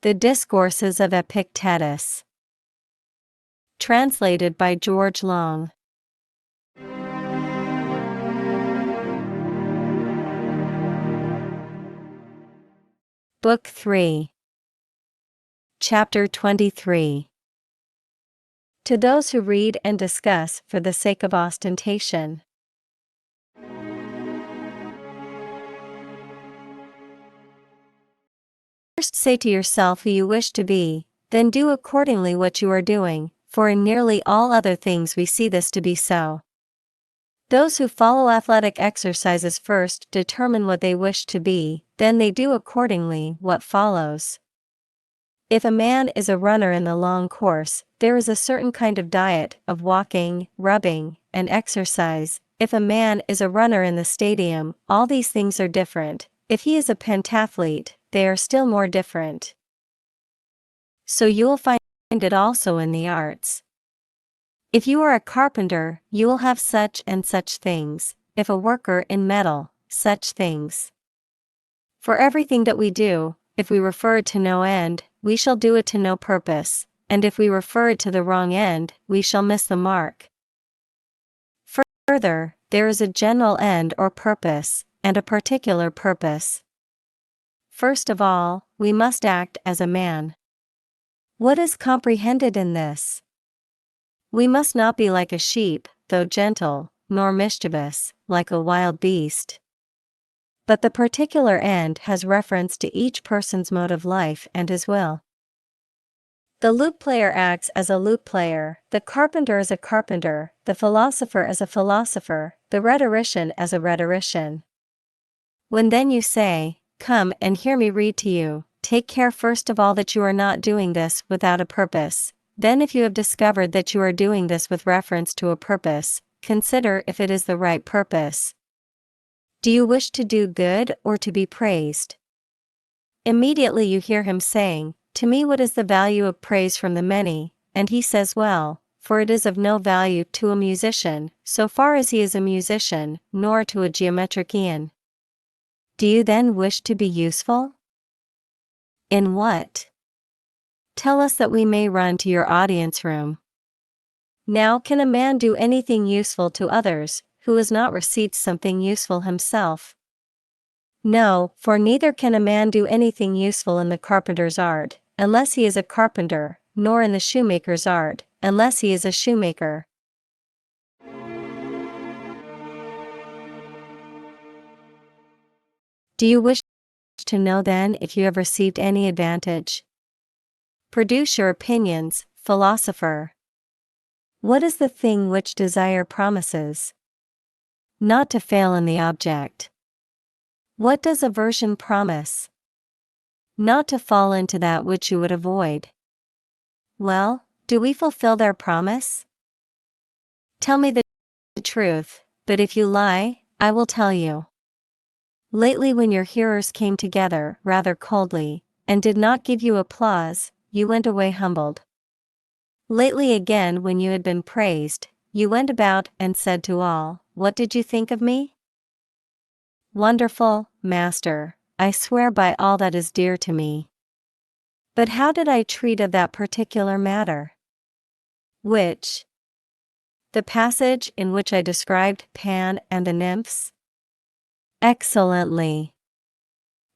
The Discourses of Epictetus. Translated by George Long. Book 3. Chapter 23. To those who read and discuss for the sake of ostentation. First say to yourself who you wish to be, then do accordingly what you are doing, for in nearly all other things we see this to be so. Those who follow athletic exercises first determine what they wish to be, then they do accordingly what follows. If a man is a runner in the long course, there is a certain kind of diet, of walking, rubbing, and exercise. If a man is a runner in the stadium, all these things are different. If he is a pentathlete, they are still more different. So you will find it also in the arts. If you are a carpenter, you will have such and such things, if a worker in metal, such things. For everything that we do, if we refer it to no end, we shall do it to no purpose, and if we refer it to the wrong end, we shall miss the mark. Further, there is a general end or purpose, and a particular purpose. First of all, we must act as a man. What is comprehended in this? We must not be like a sheep, though gentle, nor mischievous, like a wild beast. But the particular end has reference to each person's mode of life and his will. The lute player acts as a lute player, the carpenter as a carpenter, the philosopher as a philosopher, the rhetorician as a rhetorician. When then you say, "Come and hear me read to you," take care first of all that you are not doing this without a purpose. Then if you have discovered that you are doing this with reference to a purpose, consider if it is the right purpose. Do you wish to do good or to be praised? Immediately you hear him saying, "To me what is the value of praise from the many?" And he says, "Well, for it is of no value to a musician, so far as he is a musician, nor to a geometrician." Do you then wish to be useful? In what? Tell us that we may run to your audience room. Now can a man do anything useful to others, who has not received something useful himself? No, for neither can a man do anything useful in the carpenter's art, unless he is a carpenter, nor in the shoemaker's art, unless he is a shoemaker. Do you wish to know then if you have received any advantage? Produce your opinions, philosopher. What is the thing which desire promises? Not to fail in the object. What does aversion promise? Not to fall into that which you would avoid. Well, do we fulfill their promise? Tell me the truth, but if you lie, I will tell you. Lately when your hearers came together rather coldly, and did not give you applause, you went away humbled. Lately again when you had been praised, you went about and said to all, "What did you think of me?" Wonderful, Master, I swear by all that is dear to me. But how did I treat of that particular matter? Which? The passage in which I described Pan and the nymphs? Excellently.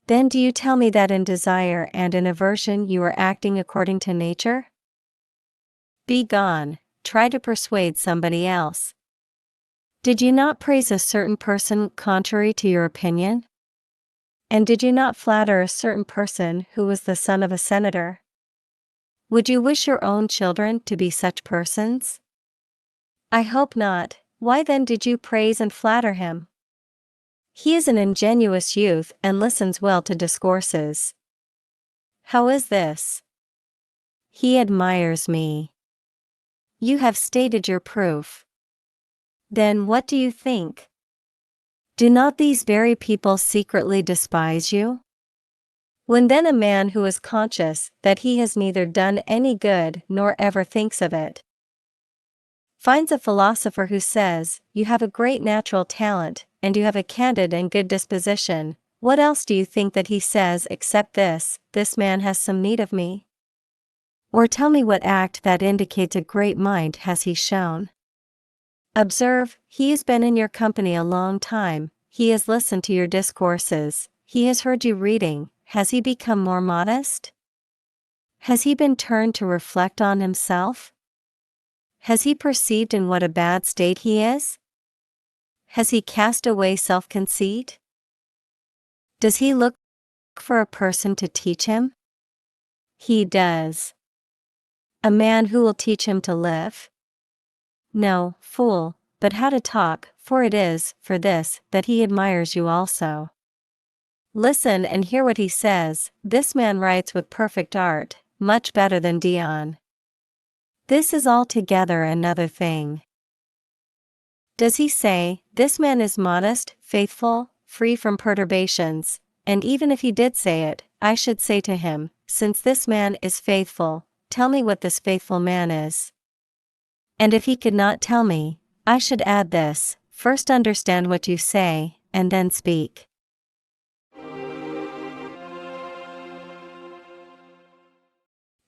Then do you tell me that in desire and in aversion you are acting according to nature? Be gone, try to persuade somebody else. Did you not praise a certain person contrary to your opinion? And did you not flatter a certain person who was the son of a senator? Would you wish your own children to be such persons? I hope not. Why then did you praise and flatter him? He is an ingenuous youth and listens well to discourses. How is this? He admires me. You have stated your proof. Then what do you think? Do not these very people secretly despise you? When then a man who is conscious that he has neither done any good nor ever thinks of it, finds a philosopher who says, "You have a great natural talent, and you have a candid and good disposition, What else do you think that he says except this man has some need of me? Or tell me what act that indicates a great mind has he shown? Observe, he has been in your company a long time, he has listened to your discourses, he has heard you reading, has he become more modest? Has he been turned to reflect on himself? Has he perceived in what a bad state he is? Has he cast away self-conceit? Does he look for a person to teach him? He does. A man who will teach him to live? No, fool, but how to talk, for it is for this that he admires you also. Listen and hear what he says. This man writes with perfect art, much better than Dion. This is altogether another thing. Does he say, this man is modest, faithful, free from perturbations, and even if he did say it, I should say to him, since this man is faithful, tell me what this faithful man is. And if he could not tell me, I should add this, first understand what you say, and then speak.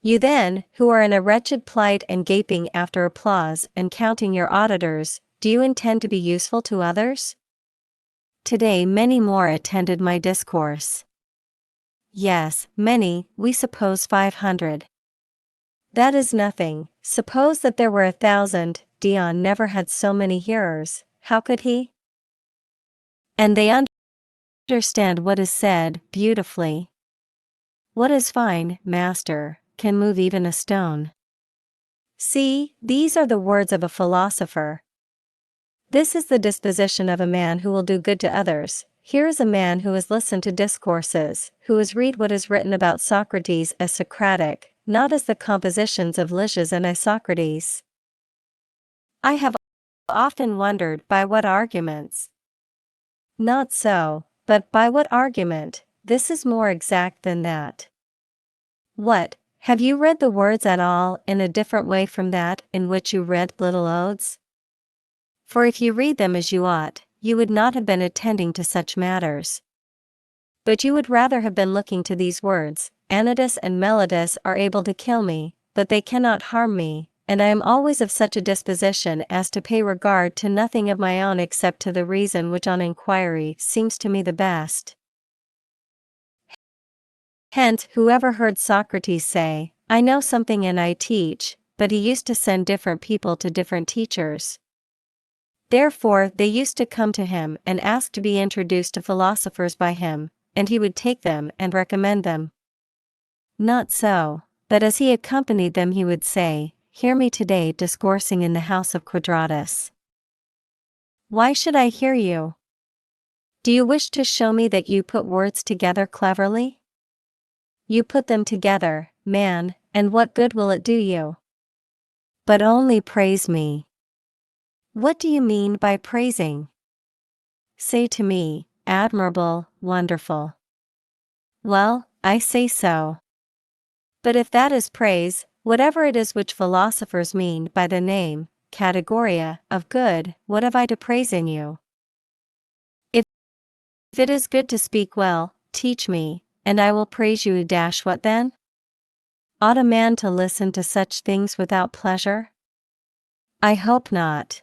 You then, who are in a wretched plight and gaping after applause and counting your auditors, do you intend to be useful to others? Today many more attended my discourse. Yes, many, we suppose 500. That is nothing, suppose that there were 1,000, Dion never had so many hearers, how could he? And they understand what is said, beautifully. What is fine, master, can move even a stone. See, these are the words of a philosopher. This is the disposition of a man who will do good to others. Here is a man who has listened to discourses, who has read what is written about Socrates as Socratic, not as the compositions of Lysias and Isocrates. I have often wondered by what arguments. Not so, but by what argument, this is more exact than that. What, have you read the words at all in a different way from that in which you read little odes? For if you read them as you ought, you would not have been attending to such matters. But you would rather have been looking to these words, Anytus and Melodus are able to kill me, but they cannot harm me, and I am always of such a disposition as to pay regard to nothing of my own except to the reason which on inquiry seems to me the best. Hence, whoever heard Socrates say, I know something and I teach, but he used to send different people to different teachers. Therefore they used to come to him and ask to be introduced to philosophers by him, and he would take them and recommend them. Not so, but as he accompanied them he would say, Hear me today discoursing in the house of Quadratus. Why should I hear you? Do you wish to show me that you put words together cleverly? You put them together, man, and what good will it do you? But only praise me. What do you mean by praising? Say to me, admirable, wonderful. Well, I say so. But if that is praise, whatever it is which philosophers mean by the name, categoria, of good, what have I to praise in you? If it is good to speak well, teach me, and I will praise you. What then? Ought a man to listen to such things without pleasure? I hope not.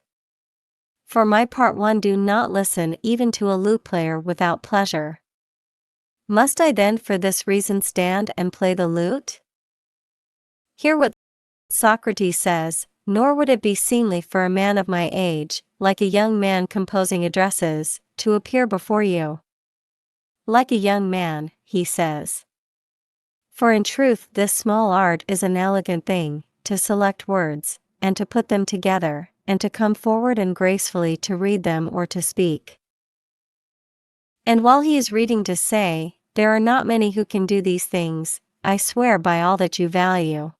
For my part one do not listen even to a lute player without pleasure. Must I then for this reason stand and play the lute? Hear what Socrates says, nor would it be seemly for a man of my age, like a young man composing addresses, to appear before you. Like a young man, he says. For in truth this small art is an elegant thing, to select words, and to put them together, and to come forward and gracefully to read them or to speak. And while he is reading to say, there are not many who can do these things, I swear by all that you value.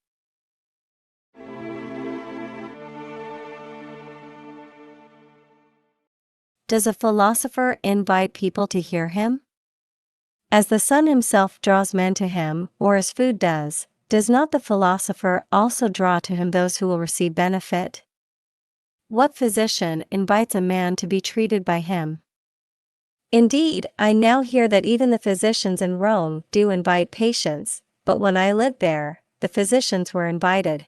Does a philosopher invite people to hear him? As the sun himself draws men to him, or as food does not the philosopher also draw to him those who will receive benefit? What physician invites a man to be treated by him? Indeed, I now hear that even the physicians in Rome do invite patients, but when I lived there, the physicians were invited.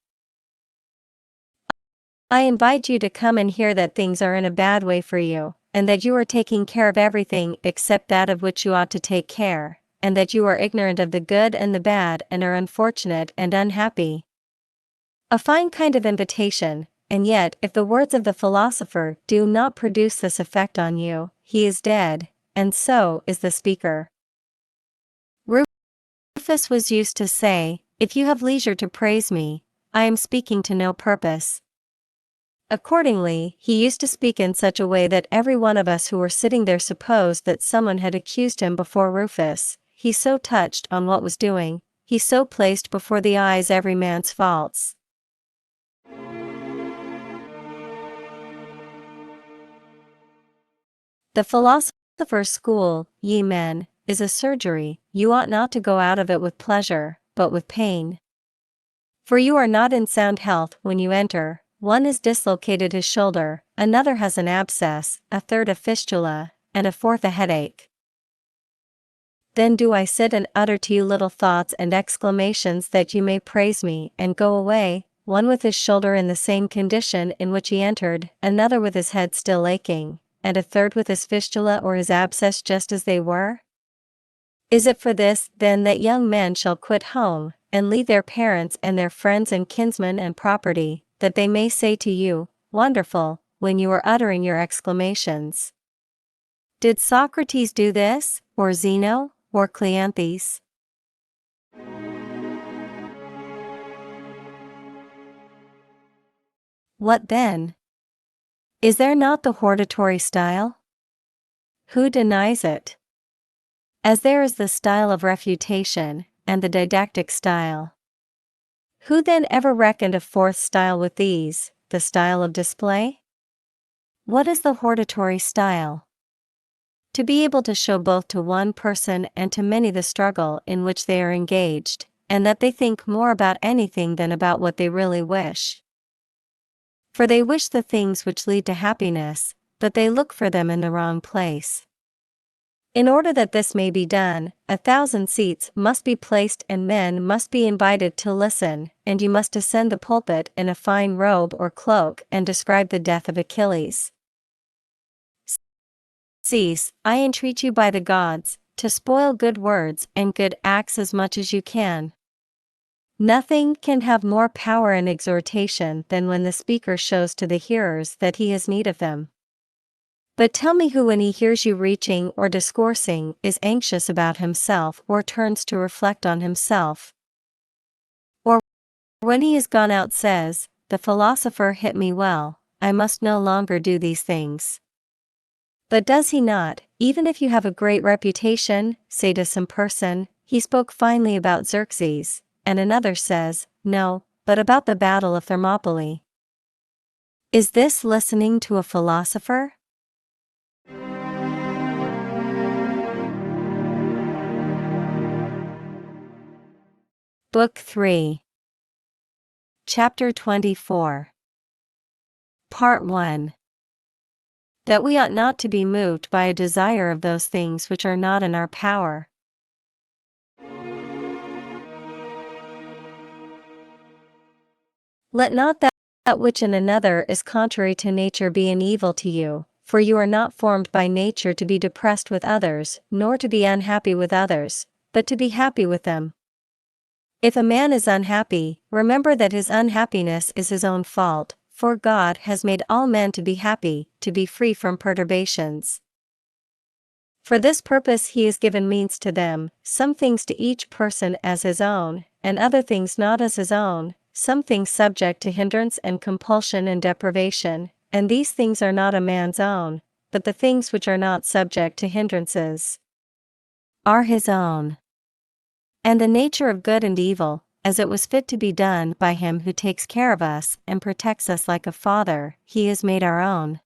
I invite you to come and hear that things are in a bad way for you, and that you are taking care of everything except that of which you ought to take care, and that you are ignorant of the good and the bad and are unfortunate and unhappy. A fine kind of invitation, and yet if the words of the philosopher do not produce this effect on you, he is dead, and so is the speaker. Rufus was used to say, "If you have leisure to praise me, I am speaking to no purpose." Accordingly, he used to speak in such a way that every one of us who were sitting there supposed that someone had accused him before Rufus. He so touched on what was doing, he so placed before the eyes every man's faults. The philosopher's school, ye men, is a surgery. You ought not to go out of it with pleasure, but with pain. For you are not in sound health when you enter. One has dislocated his shoulder, another has an abscess, a third a fistula, and a fourth a headache. Then do I sit and utter to you little thoughts and exclamations that you may praise me and go away, one with his shoulder in the same condition in which he entered, another with his head still aching, and a third with his fistula or his abscess just as they were? Is it for this, then, that young men shall quit home, and leave their parents and their friends and kinsmen and property, that they may say to you, "Wonderful," when you are uttering your exclamations? Did Socrates do this, or Zeno, or Cleanthes? What then? Is there not the hortatory style? Who denies it? As there is the style of refutation, and the didactic style. Who then ever reckoned a fourth style with these, the style of display? What is the hortatory style? To be able to show both to one person and to many the struggle in which they are engaged, and that they think more about anything than about what they really wish. For they wish the things which lead to happiness, but they look for them in the wrong place. In order that this may be done, 1,000 seats must be placed and men must be invited to listen, and you must ascend the pulpit in a fine robe or cloak and describe the death of Achilles. Cease, I entreat you by the gods, to spoil good words and good acts as much as you can. Nothing can have more power and exhortation than when the speaker shows to the hearers that he has need of them. But tell me who, when he hears you reaching or discoursing, is anxious about himself or turns to reflect on himself. Or when he is gone out says, "The philosopher hit me well, I must no longer do these things." But does he not, even if you have a great reputation, say to some person, "He spoke finely about Xerxes," and another says, "No, but about the battle of Thermopylae"? Is this listening to a philosopher? Book 3. Chapter 24. Part 1. That we ought not to be moved by a desire of those things which are not in our power. Let not that which in another is contrary to nature be an evil to you, for you are not formed by nature to be depressed with others, nor to be unhappy with others, but to be happy with them. If a man is unhappy, remember that his unhappiness is his own fault, for God has made all men to be happy, to be free from perturbations. For this purpose he has given means to them, some things to each person as his own, and other things not as his own, some things subject to hindrance and compulsion and deprivation, and these things are not a man's own, but the things which are not subject to hindrances are his own. And the nature of good and evil, as it was fit to be done by him who takes care of us and protects us like a father, he has made our own.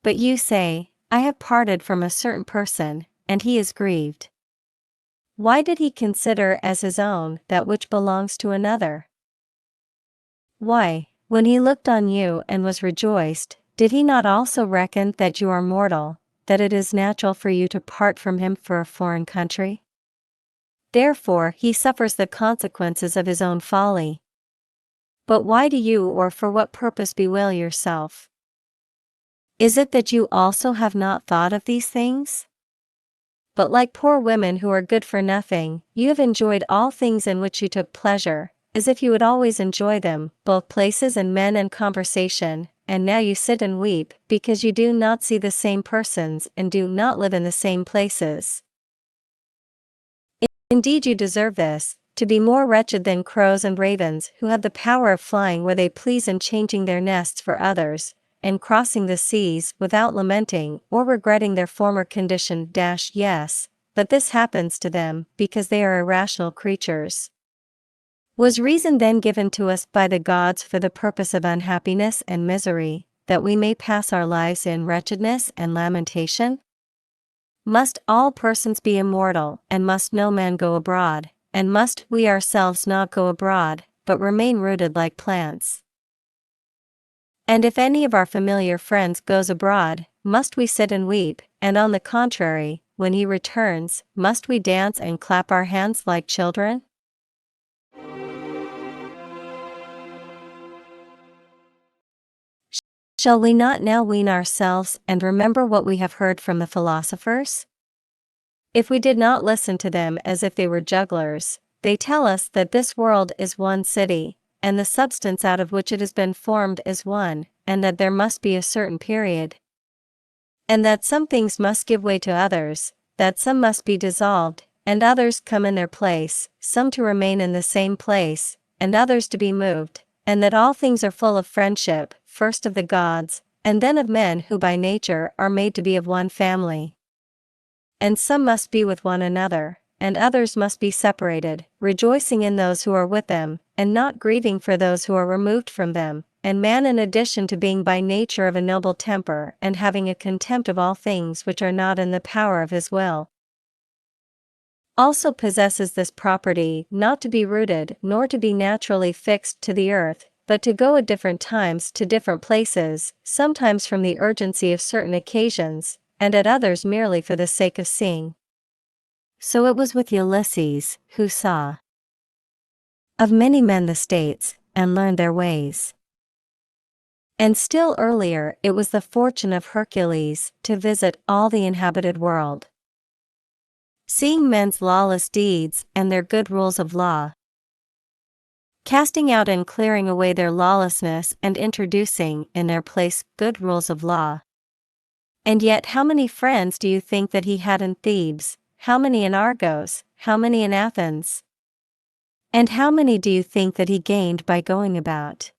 But you say, "I have parted from a certain person, and he is grieved." Why did he consider as his own that which belongs to another? Why, when he looked on you and was rejoiced, did he not also reckon that you are mortal, that it is natural for you to part from him for a foreign country? Therefore he suffers the consequences of his own folly. But why do you or for what purpose bewail yourself? Is it that you also have not thought of these things? But like poor women who are good for nothing, you have enjoyed all things in which you took pleasure, as if you would always enjoy them, both places and men and conversation, and now you sit and weep, because you do not see the same persons and do not live in the same places. Indeed you deserve this, to be more wretched than crows and ravens who have the power of flying where they please and changing their nests for others, and crossing the seas without lamenting or regretting their former condition. Yes, but this happens to them because they are irrational creatures. Was reason then given to us by the gods for the purpose of unhappiness and misery, that we may pass our lives in wretchedness and lamentation? Must all persons be immortal, and must no man go abroad, and must we ourselves not go abroad, but remain rooted like plants? And if any of our familiar friends goes abroad, must we sit and weep, and on the contrary, when he returns, must we dance and clap our hands like children? Shall we not now wean ourselves and remember what we have heard from the philosophers? If we did not listen to them as if they were jugglers, they tell us that this world is one city, and the substance out of which it has been formed is one, and that there must be a certain period, and that some things must give way to others, that some must be dissolved, and others come in their place, some to remain in the same place, and others to be moved, and that all things are full of friendship, first of the gods, and then of men who by nature are made to be of one family. And some must be with one another, and others must be separated, rejoicing in those who are with them, and not grieving for those who are removed from them. And man, in addition to being by nature of a noble temper and having a contempt of all things which are not in the power of his will, also possesses this property, not to be rooted nor to be naturally fixed to the earth, but to go at different times to different places, sometimes from the urgency of certain occasions, and at others merely for the sake of seeing. So it was with Ulysses, who saw of many men the states, and learned their ways. And still earlier it was the fortune of Hercules to visit all the inhabited world, seeing men's lawless deeds and their good rules of law, casting out and clearing away their lawlessness and introducing in their place good rules of law. And yet how many friends do you think that he had in Thebes, how many in Argos, how many in Athens? And how many do you think that he gained by going about?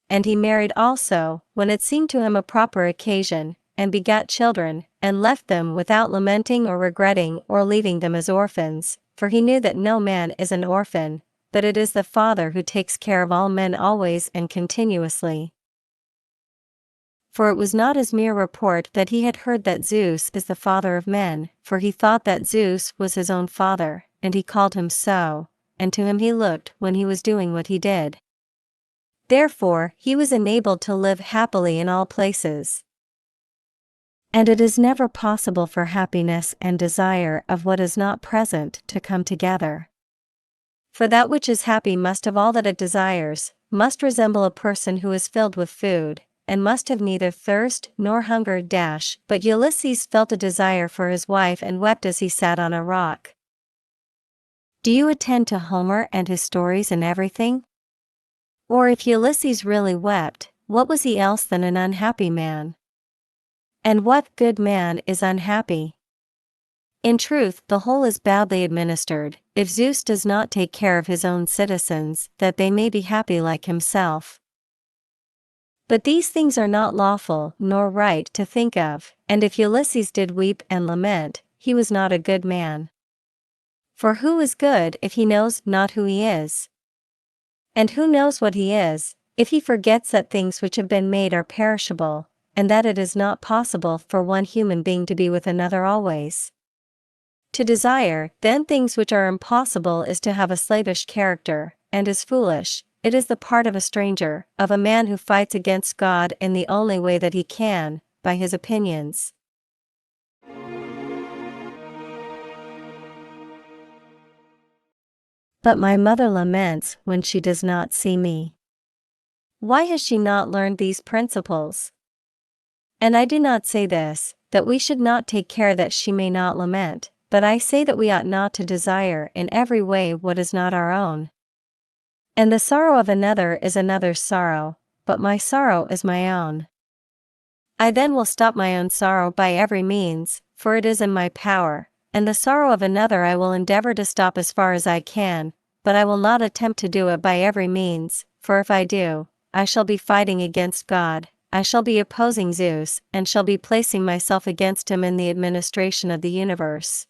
And he married also, when it seemed to him a proper occasion, and begat children, and left them without lamenting or regretting or leaving them as orphans, for he knew that no man is an orphan, but it is the Father who takes care of all men always and continuously. For it was not as mere report that he had heard that Zeus is the father of men, for he thought that Zeus was his own father, and he called him so, and to him he looked when he was doing what he did. Therefore he was enabled to live happily in all places. And it is never possible for happiness and desire of what is not present to come together. For that which is happy must have all that it desires, must resemble a person who is filled with food, and must have neither thirst nor hunger. But Ulysses felt a desire for his wife and wept as he sat on a rock. Do you attend to Homer and his stories in everything? Or if Ulysses really wept, what was he else than an unhappy man? And what good man is unhappy? In truth, the whole is badly administered, if Zeus does not take care of his own citizens, that they may be happy like himself. But these things are not lawful nor right to think of, and if Ulysses did weep and lament, he was not a good man. For who is good if he knows not who he is? And who knows what he is, if he forgets that things which have been made are perishable, and that it is not possible for one human being to be with another always? To desire, then, things which are impossible is to have a slavish character, and is foolish. It is the part of a stranger, of a man who fights against God in the only way that he can, by his opinions. But my mother laments when she does not see me. Why has she not learned these principles? And I do not say this, that we should not take care that she may not lament, but I say that we ought not to desire in every way what is not our own. And the sorrow of another is another's sorrow, but my sorrow is my own. I then will stop my own sorrow by every means, for it is in my power, and the sorrow of another I will endeavor to stop as far as I can, but I will not attempt to do it by every means, for if I do, I shall be fighting against God, I shall be opposing Zeus, and shall be placing myself against him in the administration of the universe.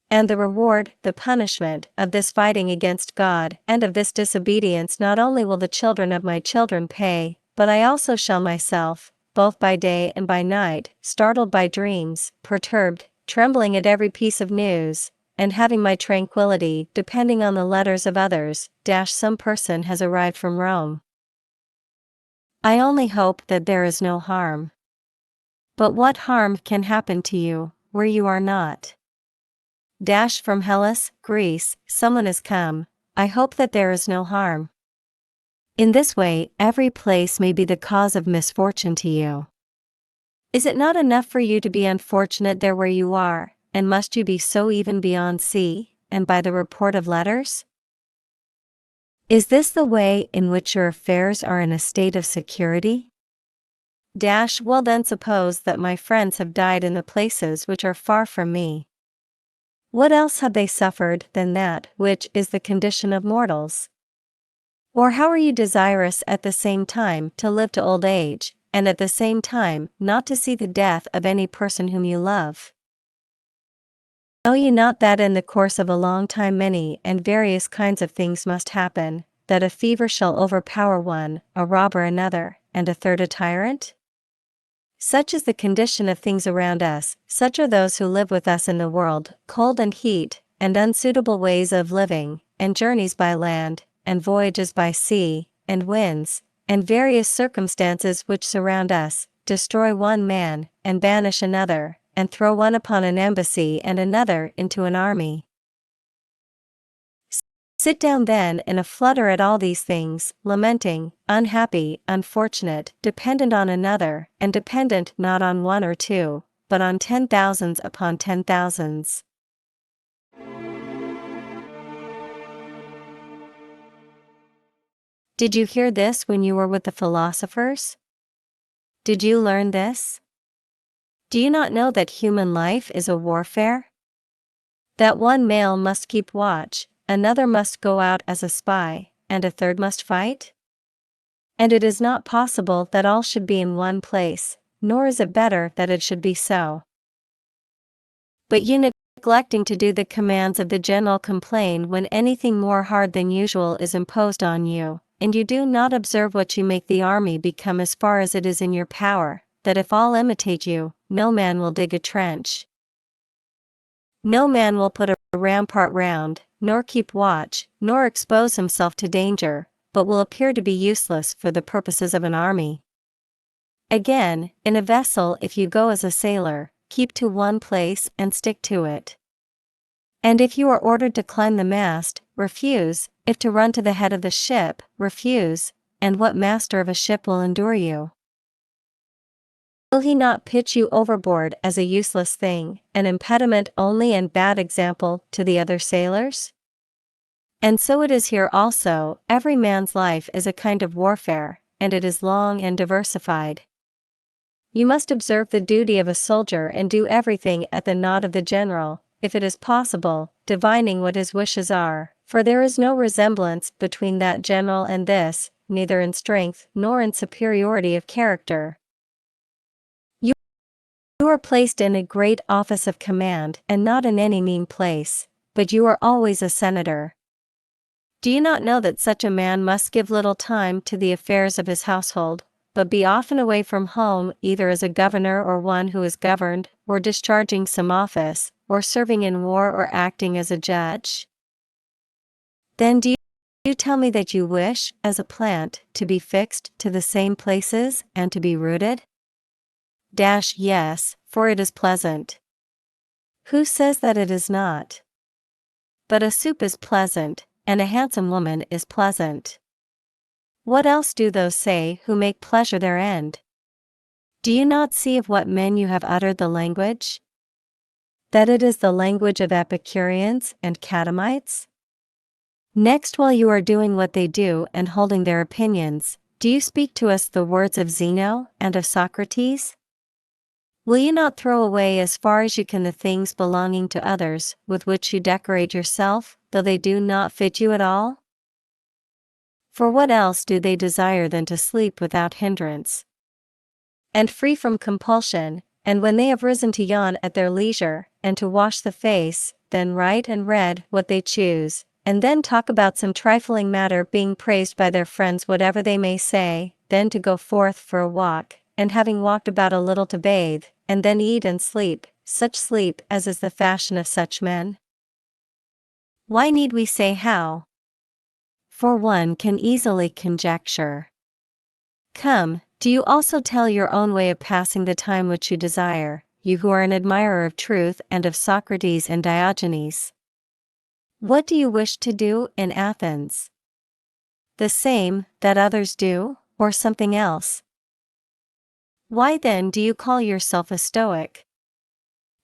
And the reward, the punishment, of this fighting against God, and of this disobedience not only will the children of my children pay, but I also shall myself, both by day and by night, startled by dreams, perturbed, trembling at every piece of news, and having my tranquility depending on the letters of others, some person has arrived from Rome. I only hope that there is no harm. But what harm can happen to you, where you are not? From Hellas, Greece, someone has come, I hope that there is no harm. In this way, every place may be the cause of misfortune to you. Is it not enough for you to be unfortunate there where you are, and must you be so even beyond sea, and by the report of letters? Is this the way in which your affairs are in a state of security? Well then suppose that my friends have died in the places which are far from me. What else have they suffered than that which is the condition of mortals? Or how are you desirous at the same time to live to old age, and at the same time not to see the death of any person whom you love? Know ye not that in the course of a long time many and various kinds of things must happen, that a fever shall overpower one, a robber another, and a third a tyrant? Such is the condition of things around us, such are those who live with us in the world, cold and heat, and unsuitable ways of living, and journeys by land, and voyages by sea, and winds, and various circumstances which surround us, destroy one man, and banish another, and throw one upon an embassy and another into an army. Sit down then in a flutter at all these things, lamenting, unhappy, unfortunate, dependent on another, and dependent not on one or two, but on 10,000s upon 10,000s. Did you hear this when you were with the philosophers? Did you learn this? Do you not know that human life is a warfare? That one male must keep watch, another must go out as a spy, and a third must fight? And it is not possible that all should be in one place, nor is it better that it should be so. But you neglecting to do the commands of the general complain when anything more hard than usual is imposed on you, and you do not observe what you make the army become as far as it is in your power, that if all imitate you, no man will dig a trench. No man will put a rampart round, nor keep watch, nor expose himself to danger, but will appear to be useless for the purposes of an army. Again, in a vessel if you go as a sailor, keep to one place and stick to it. And if you are ordered to climb the mast, refuse, if to run to the head of the ship, refuse, and what master of a ship will endure you? Will he not pitch you overboard as a useless thing, an impediment only and bad example to the other sailors? And so it is here also, every man's life is a kind of warfare, and it is long and diversified. You must observe the duty of a soldier and do everything at the nod of the general, if it is possible, divining what his wishes are, for there is no resemblance between that general and this, neither in strength nor in superiority of character. You are placed in a great office of command and not in any mean place, but you are always a senator. Do you not know that such a man must give little time to the affairs of his household, but be often away from home either as a governor or one who is governed, or discharging some office, or serving in war or acting as a judge? Then do you tell me that you wish, as a plant, to be fixed to the same places and to be rooted? Yes, for it is pleasant. Who says that it is not? But a soup is pleasant, and a handsome woman is pleasant. What else do those say who make pleasure their end? Do you not see of what men you have uttered the language? That it is the language of Epicureans and Catamites? Next, while you are doing what they do and holding their opinions, do you speak to us the words of Zeno and of Socrates? Will you not throw away as far as you can the things belonging to others, with which you decorate yourself, though they do not fit you at all? For what else do they desire than to sleep without hindrance, and free from compulsion, and when they have risen to yawn at their leisure, and to wash the face, then write and read what they choose, and then talk about some trifling matter, being praised by their friends whatever they may say, then to go forth for a walk, and having walked about a little to bathe, and then eat and sleep, such sleep as is the fashion of such men? Why need we say how? For one can easily conjecture. Come, do you also tell your own way of passing the time which you desire, you who are an admirer of truth and of Socrates and Diogenes? What do you wish to do in Athens? The same that others do, or something else? Why then do you call yourself a Stoic?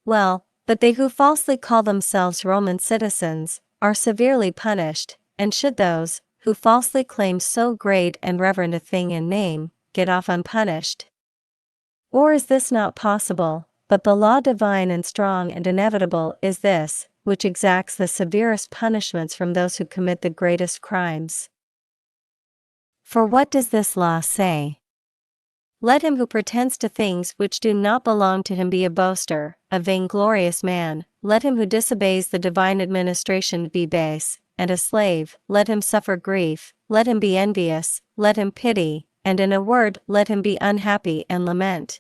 Well, but they who falsely call themselves Roman citizens are severely punished, and should those, who falsely claim so great and reverend a thing in name, get off unpunished? Or is this not possible, but the law divine and strong and inevitable is this, which exacts the severest punishments from those who commit the greatest crimes? For what does this law say? Let him who pretends to things which do not belong to him be a boaster, a vainglorious man, let him who disobeys the divine administration be base, and a slave, let him suffer grief, let him be envious, let him pity, and in a word let him be unhappy and lament.